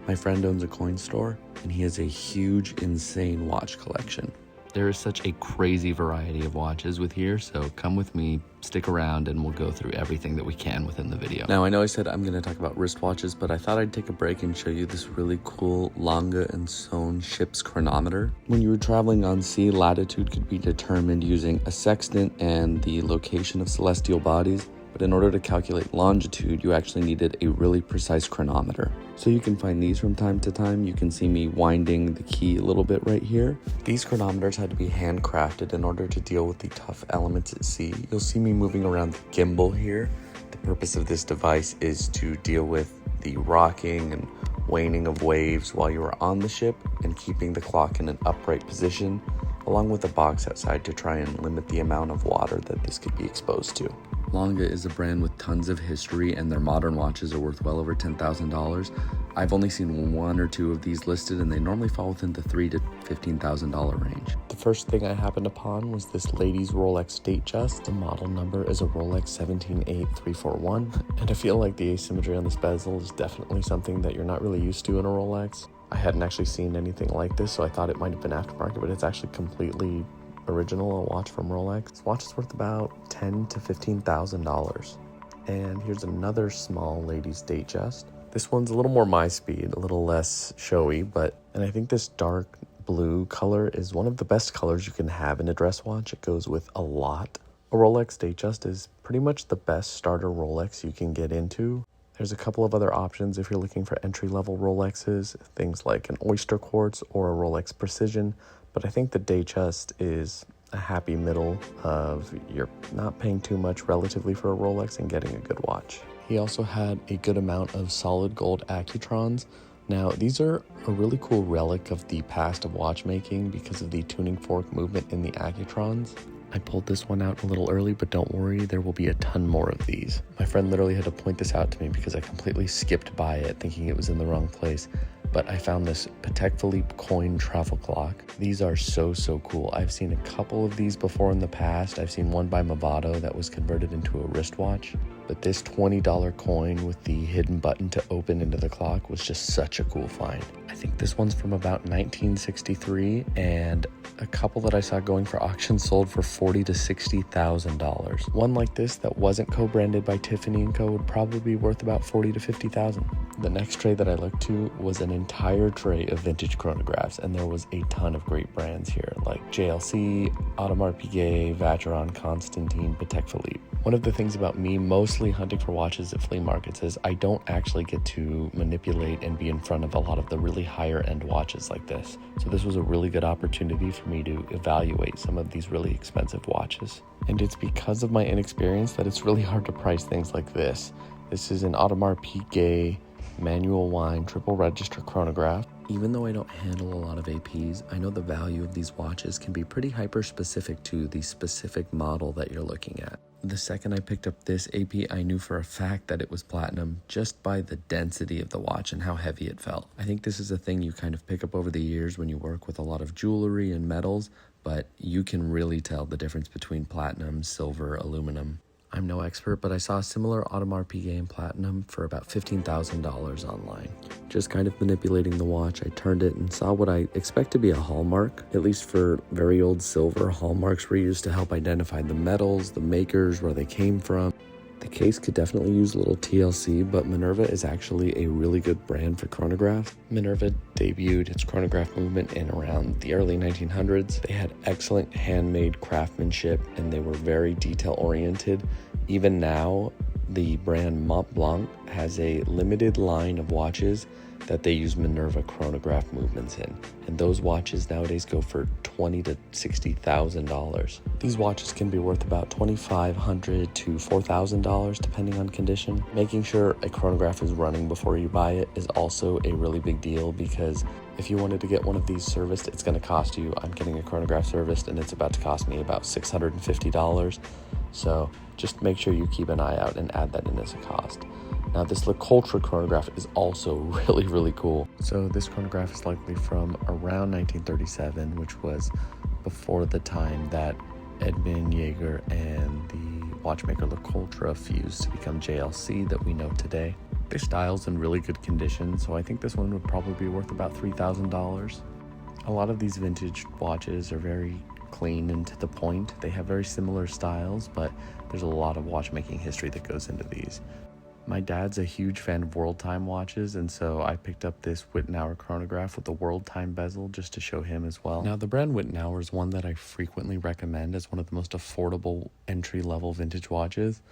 My friend owns a coin store, and he has a huge, insane watch collection. There is such a crazy variety of watches with here, so come with me, stick around, and we'll go through everything that we can within the video. Now, I know I said I'm going to talk about wristwatches, but I thought I'd take a break and show you this really cool Lange and Söhne ship's chronometer. When you were traveling on sea, latitude could be determined using a sextant and the location of celestial bodies. But in order to calculate longitude, you actually needed a really precise chronometer. So you can find these from time to time. You can see me winding the key a little bit right here. These chronometers had to be handcrafted in order to deal with the tough elements at sea. You'll see me moving around the gimbal here. The purpose of this device is to deal with the rocking and waning of waves while you are on the ship and keeping the clock in an upright position, along with a box outside to try and limit the amount of water that this could be exposed to. Lange is a brand with tons of history, and their modern watches are worth well over $10,000. I've only seen one or two of these listed, and they normally fall within the $3,000 to $15,000 range. The first thing I happened upon was this lady's Rolex Datejust. The model number is a Rolex 178341, and I feel like the asymmetry on this bezel is definitely something that you're not really used to in a Rolex. I hadn't actually seen anything like this, so I thought it might have been aftermarket, but it's actually completely original, a watch from Rolex. This watch is worth about $10,000 to $15,000. And here's another small ladies Datejust. This one's a little more my speed, a little less showy, and I think this dark blue color is one of the best colors you can have in a dress watch. It goes with a lot. A Rolex Datejust is pretty much the best starter Rolex you can get into. There's a couple of other options if you're looking for entry-level Rolexes, things like an Oyster Quartz or a Rolex Precision, but I think the Datejust is a happy middle of you're not paying too much relatively for a Rolex and getting a good watch. He also had a good amount of solid gold Accutrons. Now, these are a really cool relic of the past of watchmaking because of the tuning fork movement in the Accutrons. I pulled this one out a little early, but don't worry, there will be a ton more of these. My friend literally had to point this out to me because I completely skipped by it thinking it was in the wrong place. But I found this Patek Philippe coin travel clock. These are so cool. I've seen a couple of these before in the past. I've seen one by Movado that was converted into a wristwatch. But this $20 coin with the hidden button to open into the clock was just such a cool find. I think this one's from about 1963, and a couple that I saw going for auction sold for $40,000 to $60,000. One like this that wasn't co-branded by Tiffany and Co. would probably be worth about $40,000 to $50,000. The next tray that I looked to was an entire tray of vintage chronographs, and there was a ton of great brands here like JLC, Audemars Piguet, Vacheron, Constantine, Patek Philippe. One of the things about me mostly hunting for watches at flea markets is I don't actually get to manipulate and be in front of a lot of the really higher end watches like this. So this was a really good opportunity for me to evaluate some of these really expensive watches. And it's because of my inexperience that it's really hard to price things like this. This is an Audemars Piguet manual wind triple register chronograph. Even though I don't handle a lot of APs, I know the value of these watches can be pretty hyper specific to the specific model that you're looking at. The second I picked up this AP, I knew for a fact that it was platinum just by the density of the watch and how heavy it felt. I think this is a thing you kind of pick up over the years when you work with a lot of jewelry and metals, but you can really tell the difference between platinum, silver, aluminum. I'm no expert, but I saw a similar Audemars Piguet in platinum for about $15,000 online. Just kind of manipulating the watch, I turned it and saw what I expect to be a hallmark. At least for very old silver, hallmarks were used to help identify the metals, the makers, where they came from. The case could definitely use a little TLC, but Minerva is actually a really good brand for chronographs. Minerva debuted its chronograph movement in around the early 1900s. They had excellent handmade craftsmanship and they were very detail oriented. Even now, the brand Mont Blanc has a limited line of watches that they use Minerva chronograph movements in, and those watches nowadays go for $20,000 to $60,000. These watches can be worth about $2,500 to $4,000 depending on condition. Making sure a chronograph is running before you buy it is also a really big deal, because if you wanted to get one of these serviced, it's going to cost you. I'm getting a chronograph serviced and it's about to cost me about $650. So just make sure you keep an eye out and add that in as a cost. Now, this Lecoultre chronograph is also really cool. So this chronograph is likely from around 1937, which was before the time that Edmund Jaeger and the watchmaker Lecoultre fused to become JLC that we know today. This dial's in really good condition, so I think this one would probably be worth about $3,000. A lot of these vintage watches are very clean and to the point. They have very similar styles, but there's a lot of watchmaking history that goes into these. My dad's a huge fan of world time watches, and so I picked up this Wittnauer chronograph with the world time bezel just to show him as well. Now, the brand Wittnauer is one that I frequently recommend as one of the most affordable entry-level vintage watches,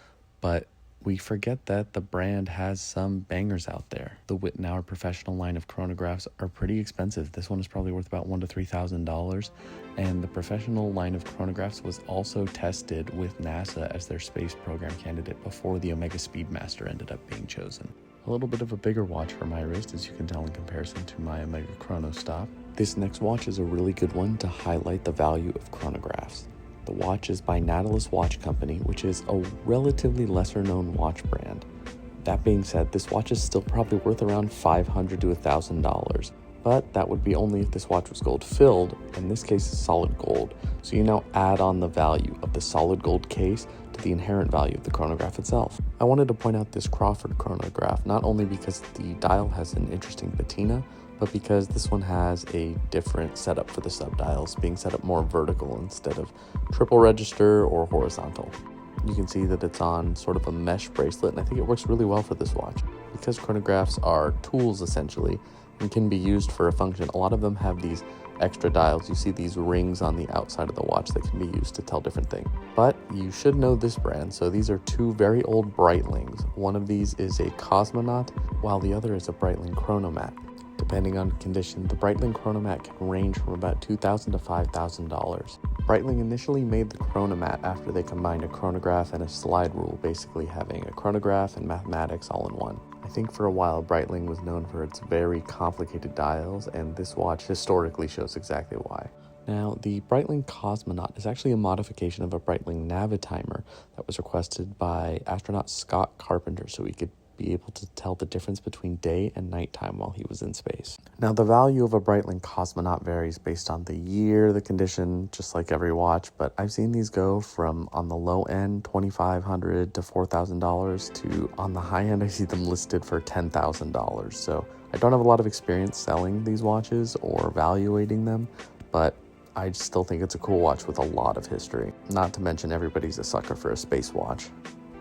but we forget that the brand has some bangers out there. The Wittnauer professional line of chronographs are pretty expensive. This one is probably worth about $1,000 to $3,000. And the professional line of chronographs was also tested with NASA as their space program candidate before the Omega Speedmaster ended up being chosen. A little bit of a bigger watch for my wrist, as you can tell in comparison to my Omega Chrono Stop. This next watch is a really good one to highlight the value of chronographs. The watch is by Nautilus Watch Company, which is a relatively lesser known watch brand. That being said, this watch is still probably worth around $500 to $1,000, but that would be only if this watch was gold filled. In this case, it's solid gold. So you now add on the value of the solid gold case to the inherent value of the chronograph itself. I wanted to point out this Crawford chronograph, not only because the dial has an interesting patina, but because this one has a different setup for the subdials, being set up more vertical instead of triple register or horizontal. You can see that it's on sort of a mesh bracelet, and I think it works really well for this watch. Because chronographs are tools essentially and can be used for a function, a lot of them have these extra dials. You see these rings on the outside of the watch that can be used to tell different things. But you should know this brand. So these are two very old Breitlings. One of these is a Cosmonaut, while the other is a Breitling Chronomat. Depending on condition, the Breitling Chronomat can range from about $2,000 to $5,000. Breitling initially made the Chronomat after they combined a chronograph and a slide rule, basically having a chronograph and mathematics all in one. I think for a while Breitling was known for its very complicated dials, and this watch historically shows exactly why. Now, the Breitling Cosmonaut is actually a modification of a Breitling Navitimer that was requested by astronaut Scott Carpenter so he could be able to tell the difference between day and nighttime while he was in space. Now, the value of a Breitling Cosmonaut varies based on the year, the condition, just like every watch, but I've seen these go from, on the low end, $2,500 to $4,000, to on the high end, I see them listed for $10,000. So I don't have a lot of experience selling these watches or evaluating them, but I still think it's a cool watch with a lot of history. Not to mention everybody's a sucker for a space watch.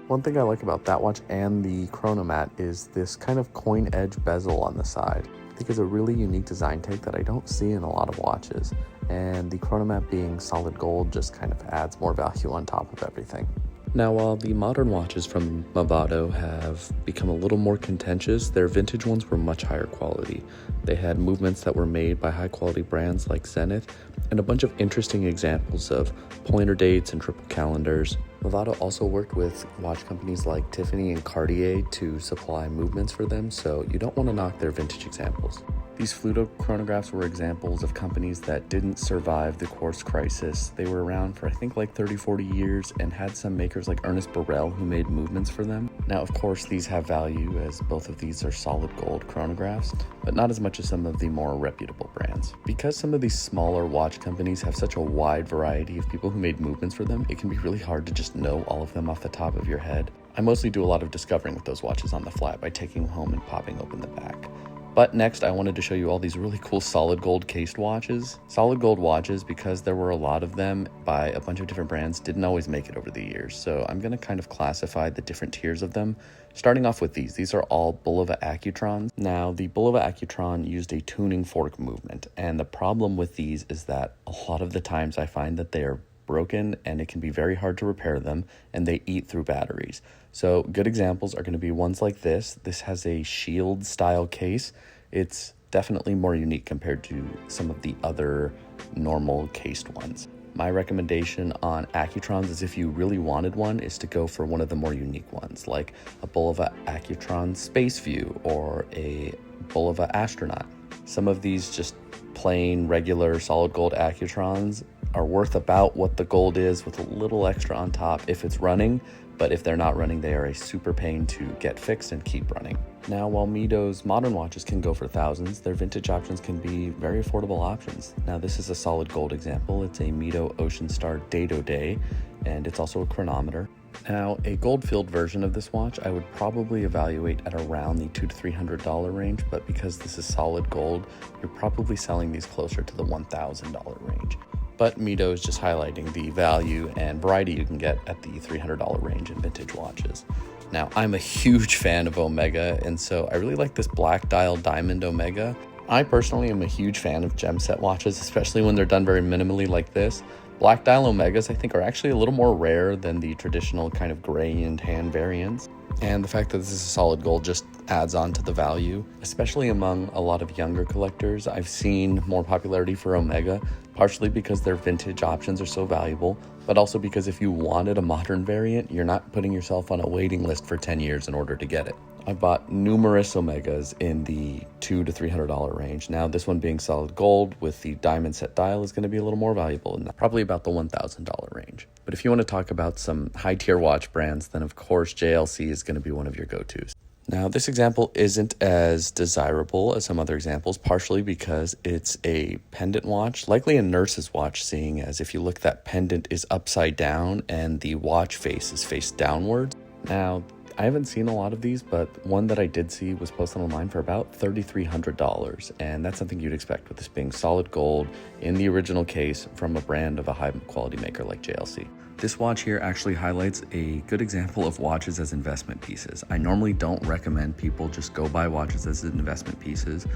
One thing I like about that watch and the Chronomat is this kind of coin edge bezel on the side. I think it's a really unique design take that I don't see in a lot of watches, and the Chronomat being solid gold just kind of adds more value on top of everything. Now, while the modern watches from Movado have become a little more contentious, their vintage ones were much higher quality. They had movements that were made by high-quality brands like Zenith, and a bunch of interesting examples of pointer dates and triple calendars. Movado also worked with watch companies like Tiffany and Cartier to supply movements for them, so you don't want to knock their vintage examples. These Fluto chronographs were examples of companies that didn't survive the quartz crisis. They were around for I think like 30-40 years and had some makers like Ernest Burrell who made movements for them. Now, of course, these have value as both of these are solid gold chronographs, but not as much as some of the more reputable brands. Because some of these smaller watch companies have such a wide variety of people who made movements for them, it can be really hard to just know all of them off the top of your head. I mostly do a lot of discovering with those watches on the fly by taking them home and popping open the back. But next, I wanted to show you all these really cool solid gold cased watches. Solid gold watches, because there were a lot of them by a bunch of different brands, didn't always make it over the years. So I'm going to kind of classify the different tiers of them. Starting off with these. These are all Bulova Accutrons. Now, the Bulova Accutron used a tuning fork movement. And the problem with these is that a lot of the times I find that they are broken and it can be very hard to repair them, and they eat through batteries. So good examples are going to be ones like this. This has a shield style case. It's definitely more unique compared to some of the other normal cased ones. My recommendation on Accutrons is, if you really wanted one, is to go for one of the more unique ones, like a Bulova Accutron Space View or a Bulova Astronaut. Some of these just plain regular solid gold Accutrons are worth about what the gold is, with a little extra on top if it's running, but if they're not running, they are a super pain to get fixed and keep running. Now, while Mido's modern watches can go for thousands, their vintage options can be very affordable options. Now, this is a solid gold example. It's a Mido Ocean Star Dado Day, and it's also a chronometer. Now, a gold-filled version of this watch I would probably evaluate at around the $200 to $300 range, but because this is solid gold, you're probably selling these closer to the $1,000 range. But Mito is just highlighting the value and variety you can get at the $300 range in vintage watches. Now, I'm a huge fan of Omega, and so I really like this black dial diamond Omega. I personally am a huge fan of gem set watches, especially when they're done very minimally like this. Black dial Omegas, I think, are actually a little more rare than the traditional kind of gray and tan variants. And the fact that this is solid gold just adds on to the value, especially among a lot of younger collectors. I've seen more popularity for Omega, partially because their vintage options are so valuable, but also because if you wanted a modern variant, you're not putting yourself on a waiting list for 10 years in order to get it. I've bought numerous Omegas in the $200 to $300 range. Now, this one being solid gold with the diamond set dial is going to be a little more valuable, and probably about the $1,000 range. But if you want to talk about some high-tier watch brands, then of course JLC is going to be one of your go-tos. Now, this example isn't as desirable as some other examples, partially because it's a pendant watch, likely a nurse's watch, seeing as if you look, that pendant is upside down and the watch face is face downwards. Now, I haven't seen a lot of these, but one that I did see was posted online for about $3,300, and that's something you'd expect with this being solid gold in the original case from a brand of a high quality maker like JLC. This watch here actually highlights a good example of watches as investment pieces. I normally don't recommend people just go buy watches as investment pieces,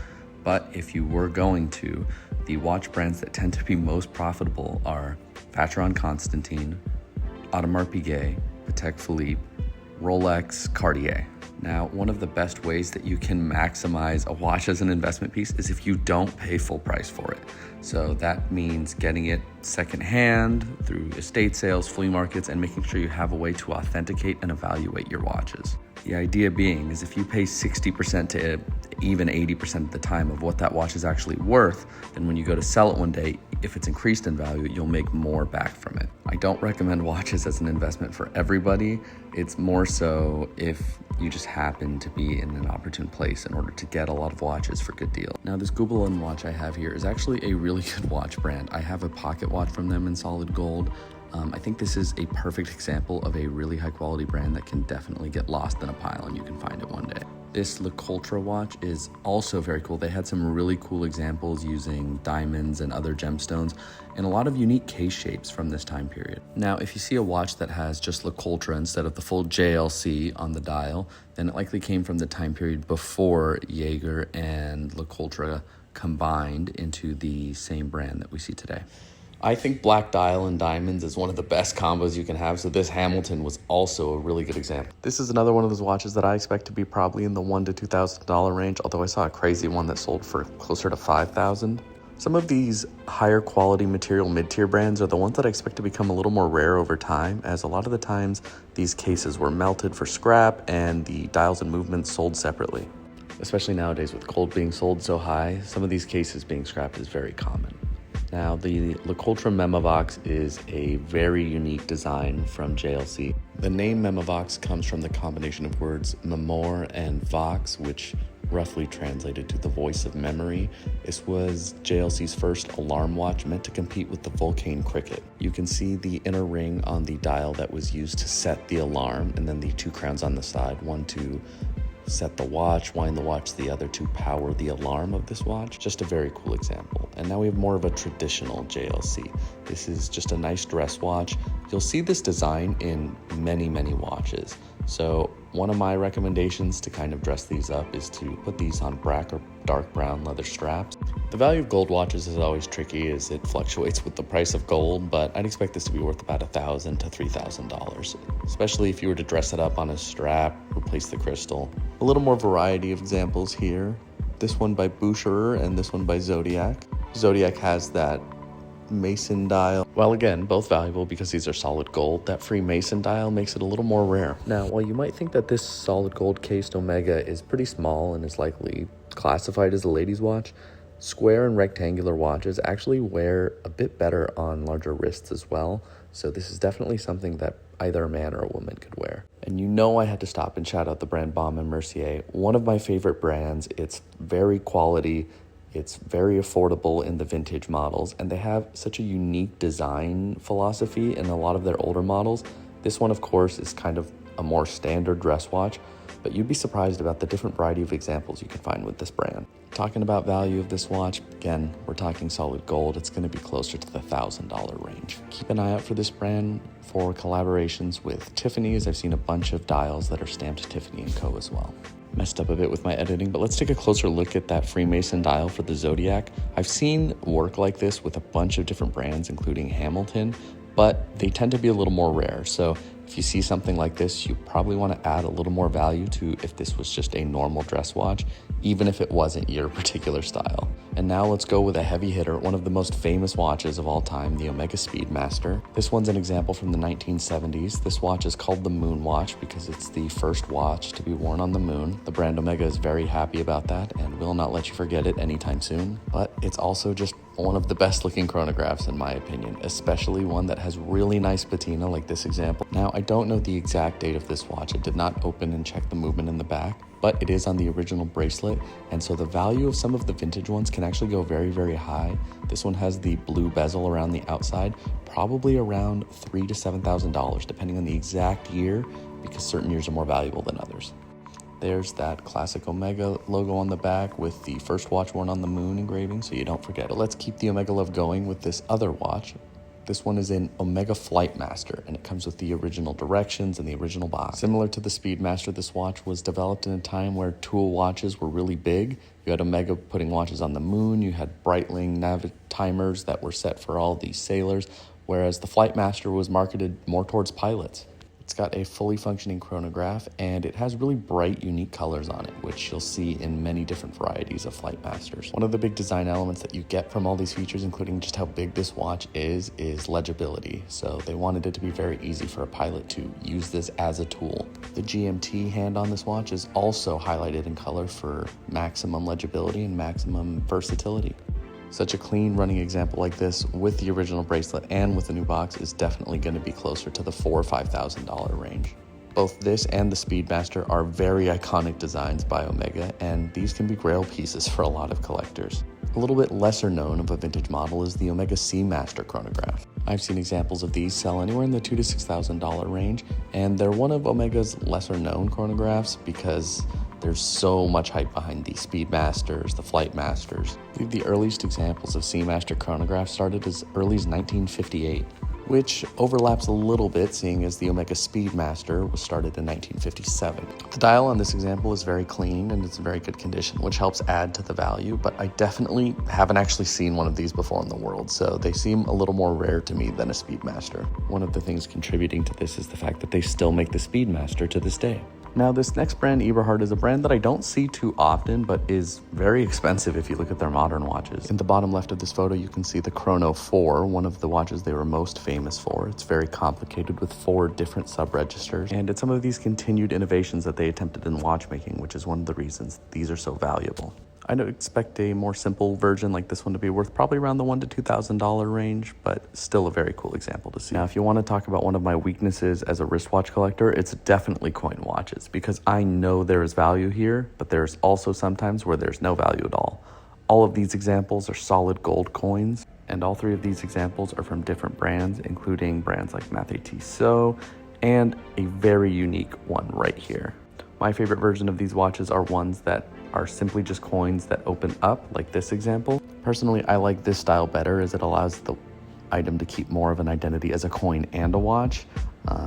but if you were going to, the watch brands that tend to be most profitable are Accutrons Constantine, Audemars Piguet, Patek Philippe, Rolex, Cartier. Now, one of the best ways that you can maximize a watch as an investment piece is if you don't pay full price for it. So that means getting it secondhand through estate sales, flea markets, and making sure you have a way to authenticate and evaluate your watches. The idea being is if you pay 60% to even 80% of the time of what that watch is actually worth, then when you go to sell it one day, if it's increased in value, you'll make more back from it. I don't recommend watches as an investment for everybody. It's more so if you just happen to be in an opportune place in order to get a lot of watches for good deal. Now, this Gubelin watch I have here is actually a really good watch brand. I have a pocket watch from them in solid gold. I think this is a perfect example of a really high quality brand that can definitely get lost in a pile and you can find it one day. This Le Coultre watch is also very cool. They had some really cool examples using diamonds and other gemstones and a lot of unique case shapes from this time period. Now, if you see a watch that has just Le Coultre instead of the full JLC on the dial, then it likely came from the time period before Jaeger and Le Coultre combined into the same brand that we see today. I think black dial and diamonds is one of the best combos you can have, so this Hamilton was also a really good example. This is another one of those watches that I expect to be probably in the $1,000 to $2,000 range, although I saw a crazy one that sold for closer to $5,000. Some of these higher quality material mid-tier brands are the ones that I expect to become a little more rare over time, as a lot of the times these cases were melted for scrap and the dials and movements sold separately. Especially nowadays with gold being sold so high, some of these cases being scrapped is very common. Now, the Le Coultre Memovox is a very unique design from JLC. The name Memovox comes from the combination of words memoire and vox, which roughly translated to the voice of memory. This was JLC's first alarm watch meant to compete with the Vulcain Cricket. You can see the inner ring on the dial that was used to set the alarm, and then the two crowns on the side, one to set the watch, wind the watch, the other to power the alarm of this watch. Just a very cool example. And now we have more of a traditional JLC. This is just a nice dress watch. You'll see this design in many, many watches. So one of my recommendations to kind of dress these up is to put these on black or dark brown leather straps. The value of gold watches is always tricky as it fluctuates with the price of gold, but I'd expect this to be worth about $1,000 to $3,000, especially if you were to dress it up on a strap, replace the crystal. A little more variety of examples here. This one by Boucherer and this one by Zodiac. Zodiac has that Mason dial. While again, both valuable because these are solid gold, that Freemason dial makes it a little more rare. Now, while you might think that this solid gold cased Omega is pretty small and is likely classified as a ladies' watch, square and rectangular watches actually wear a bit better on larger wrists as well. So this is definitely something that either a man or a woman could wear. And you know I had to stop and shout out the brand Baume & Mercier, one of my favorite brands. It's very quality. It's very affordable in the vintage models, and they have such a unique design philosophy in a lot of their older models This one, of course, is kind of a more standard dress watch, but you'd be surprised about the different variety of examples you can find with this brand. Talking about value of this watch, again, we're talking solid gold. It's going to be closer to the $1,000 range. Keep an eye out for this brand for collaborations with Tiffany's. I've seen a bunch of dials that are stamped Tiffany & Co. as well. Messed up a bit with my editing, but let's take a closer look at that Freemason dial for the Zodiac. I've seen work like this with a bunch of different brands, including Hamilton, but they tend to be a little more rare. So if you see something like this, you probably want to add a little more value to if this was just a normal dress watch, even if it wasn't your particular style. And now let's go with a heavy hitter, one of the most famous watches of all time, the Omega Speedmaster. This one's an example from the 1970s. This watch is called the Moon Watch because it's the first watch to be worn on the moon. The brand Omega is very happy about that and will not let you forget it anytime soon. But it's also just one of the best looking chronographs in my opinion, especially one that has really nice patina like this example. Now, I don't know the exact date of this watch. I did not open and check the movement in the back, but it is on the original bracelet, and so the value of some of the vintage ones can actually go very, very high. This one has the blue bezel around the outside, probably around $3,000 to $7,000, depending on the exact year, because certain years are more valuable than others. There's that classic Omega logo on the back with the first watch worn on the moon engraving, so you don't forget. But let's keep the Omega love going with this other watch. This one is in Omega Flightmaster, and it comes with the original directions and the original box. Similar to the Speedmaster, this watch was developed in a time where tool watches were really big. You had Omega putting watches on the moon, you had Breitling nav timers that were set for all the sailors, whereas the Flightmaster was marketed more towards pilots. It's got a fully functioning chronograph, and it has really bright, unique colors on it, which you'll see in many different varieties of Flightmasters. One of the big design elements that you get from all these features, including just how big this watch is legibility. So they wanted it to be very easy for a pilot to use this as a tool. The GMT hand on this watch is also highlighted in color for maximum legibility and maximum versatility. Such a clean running example like this with the original bracelet and with the new box is definitely going to be closer to the $4,000 or $5,000 range. Both this and the Speedmaster are very iconic designs by Omega, and these can be grail pieces for a lot of collectors. A little bit lesser known of a vintage model is the Omega Seamaster chronograph. I've seen examples of these sell anywhere in the $2,000 to $6,000 range, and they're one of Omega's lesser known chronographs because there's so much hype behind the Speedmasters, the Flightmasters. I believe the earliest examples of Seamaster chronographs started as early as 1958, which overlaps a little bit seeing as the Omega Speedmaster was started in 1957. The dial on this example is very clean and it's in very good condition, which helps add to the value, but I definitely haven't actually seen one of these before in the world, so they seem a little more rare to me than a Speedmaster. One of the things contributing to this is the fact that they still make the Speedmaster to this day. Now, this next brand, Eberhard, is a brand that I don't see too often, but is very expensive if you look at their modern watches. In the bottom left of this photo, you can see the Chrono 4, one of the watches they were most famous for. It's very complicated with 4 different sub-registers, and it's some of these continued innovations that they attempted in watchmaking, which is one of the reasons these are so valuable. I don't expect a more simple version like this one to be worth probably around the $1,000 to $2,000 range, but still a very cool example to see. Now, if you want to talk about one of my weaknesses as a wristwatch collector, it's definitely coin watches, because I know there is value here, but there's also sometimes where there's no value at all. All of these examples are solid gold coins, and all 3 of these examples are from different brands, including brands like Mathé Tissot, and a very unique one right here. My favorite version of these watches are ones that are simply just coins that open up, like this example. Personally, I like this style better as it allows the item to keep more of an identity as a coin and a watch.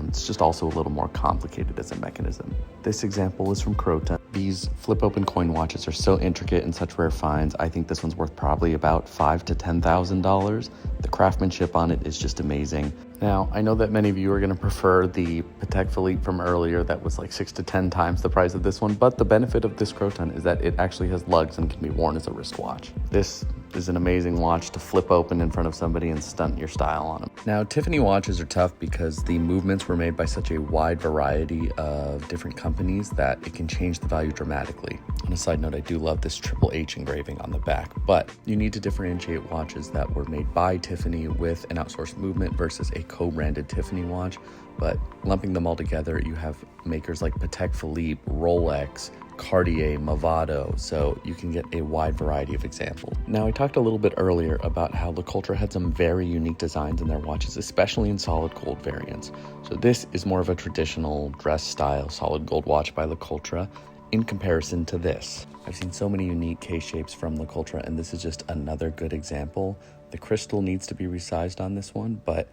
It's just also a little more complicated as a mechanism. This example is from Croton. These flip open coin watches are so intricate and such rare finds. I think this one's worth probably about $5,000 to $10,000. The craftsmanship on it is just amazing. Now, I know that many of you are going to prefer the Patek Philippe from earlier that was like 6 to 10 times the price of this one, but the benefit of this Croton is that it actually has lugs and can be worn as a wristwatch. This is an amazing watch to flip open in front of somebody and stunt your style on them. Now, Tiffany watches are tough because the movements were made by such a wide variety of different companies that it can change the value dramatically. On a side note, I do love this Triple H engraving on the back, but you need to differentiate watches that were made by Tiffany with an outsourced movement versus a co-branded Tiffany watch. But lumping them all together, you have makers like Patek Philippe, Rolex, Cartier, Movado, so you can get a wide variety of examples. Now, I talked a little bit earlier about how Lecoultre had some very unique designs in their watches, especially in solid gold variants. So this is more of a traditional dress style solid gold watch by Lecoultre in comparison to this. I've seen so many unique case shapes from Lecoultre, and this is just another good example. The crystal needs to be resized on this one, but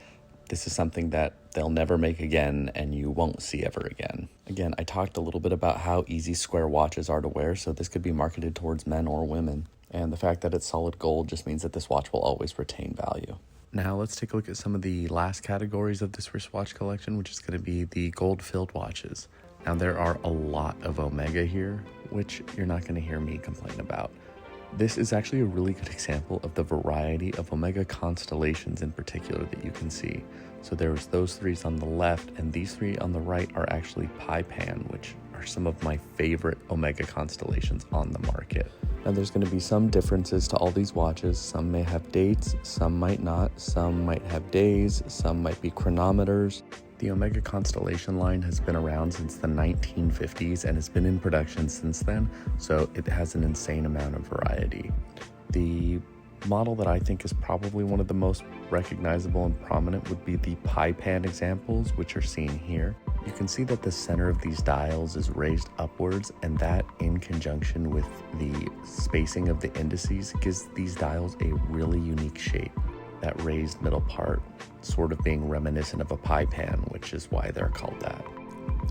this is something that they'll never make again and you won't see ever again. Again, I talked a little bit about how easy square watches are to wear, so this could be marketed towards men or women. And the fact that it's solid gold just means that this watch will always retain value. Now let's take a look at some of the last categories of this wristwatch collection, which is going to be the gold-filled watches. Now there are a lot of Omega here, which you're not going to hear me complain about. This is actually a really good example of the variety of Omega constellations in particular that you can see. So there's those three on the left, and these three on the right are actually Pi Pan, which are some of my favorite Omega constellations on the market. Now there's going to be some differences to all these watches. Some may have dates, some might not, some might have days, some might be chronometers. The Omega Constellation line has been around since the 1950s and has been in production since then, so it has an insane amount of variety. The model that I think is probably one of the most recognizable and prominent would be the Pi Pan examples, which are seen here. You can see that the center of these dials is raised upwards, and that in conjunction with the spacing of the indices gives these dials a really unique shape. That raised middle part sort of being reminiscent of a Pi Pan, which is why they're called that.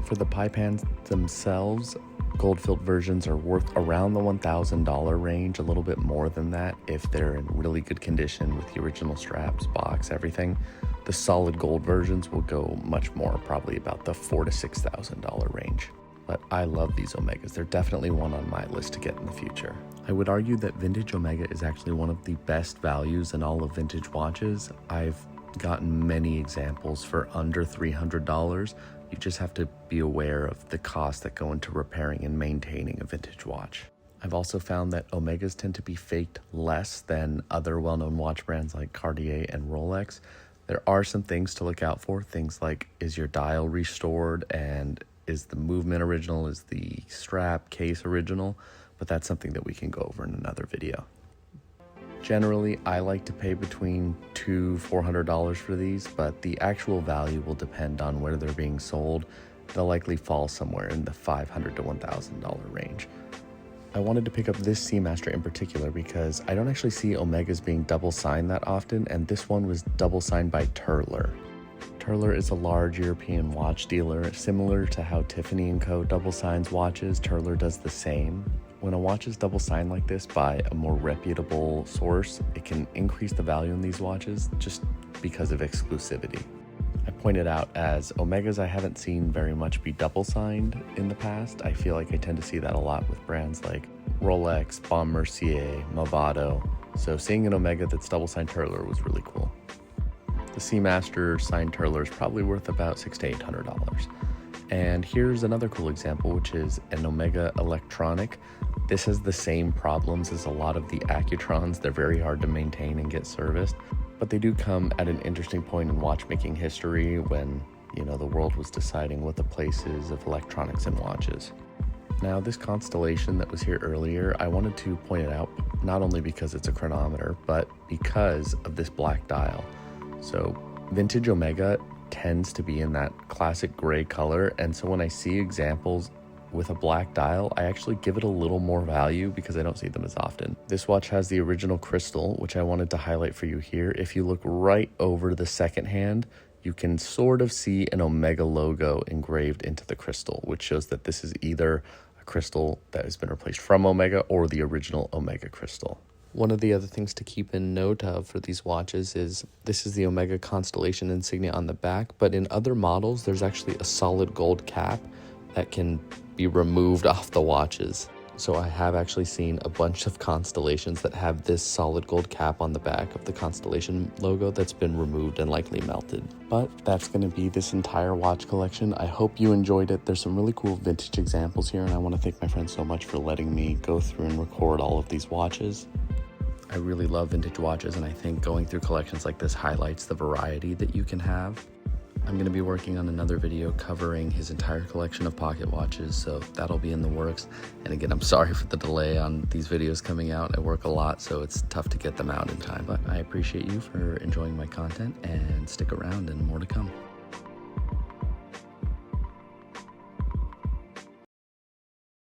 For the Pi Pans themselves, gold-filled versions are worth around the $1,000 range, a little bit more than that if they're in really good condition with the original straps, box, everything. The solid gold versions will go much more, probably about the $4,000 to $6,000 range. But I love these Omegas. They're definitely one on my list to get in the future. I would argue that vintage Omega is actually one of the best values in all of vintage watches. I've gotten many examples for under $300. You just have to be aware of the costs that go into repairing and maintaining a vintage watch. I've also found that Omegas tend to be faked less than other well-known watch brands like Cartier and Rolex. There are some things to look out for, things like, is your dial restored, and is the movement original, is the strap case original? But that's something that we can go over in another video. Generally, I like to pay between $200 to $400 for these, but the actual value will depend on where they're being sold. They'll likely fall somewhere in the $500 to $1,000 range. I wanted to pick up this Seamaster in particular because I don't actually see Omegas being double signed that often, and this one was double signed by Turler. Turler is a large European watch dealer. Similar to how Tiffany & Co. double signs watches, Turler does the same. When a watch is double signed like this by a more reputable source, it can increase the value in these watches just because of exclusivity. I pointed out as Omegas I haven't seen very much be double signed in the past. I feel like I tend to see that a lot with brands like Rolex, Bon Mercier, Movado. So seeing an Omega that's double signed Turler was really cool. The Seamaster signed Turler is probably worth about $600 to $800. And here's another cool example, which is an Omega electronic. This has the same problems as a lot of the Accutrons. They're very hard to maintain and get serviced, but they do come at an interesting point in watchmaking history when, the world was deciding what the place is of electronics in watches. Now, this Constellation that was here earlier, I wanted to point it out not only because it's a chronometer, but because of this black dial. So vintage Omega tends to be in that classic gray color, and so when I see examples with a black dial, I actually give it a little more value because I don't see them as often. This watch has the original crystal, which I wanted to highlight for you here. If you look right over the second hand, you can sort of see an Omega logo engraved into the crystal, which shows that this is either a crystal that has been replaced from Omega or the original Omega crystal. One of the other things to keep in note of for these watches is this is the Omega Constellation insignia on the back, but in other models, there's actually a solid gold cap that can be removed off the watches. So I have actually seen a bunch of Constellations that have this solid gold cap on the back of the Constellation logo that's been removed and likely melted. But that's going to be this entire watch collection. I hope you enjoyed it. There's some really cool vintage examples here, and I want to thank my friends so much for letting me go through and record all of these watches. I really love vintage watches, and I think going through collections like this highlights the variety that you can have. I'm going to be working on another video covering his entire collection of pocket watches, so that'll be in the works. And again, I'm sorry for the delay on these videos coming out. I work a lot, so it's tough to get them out in time. But I appreciate you for enjoying my content, and stick around and more to come.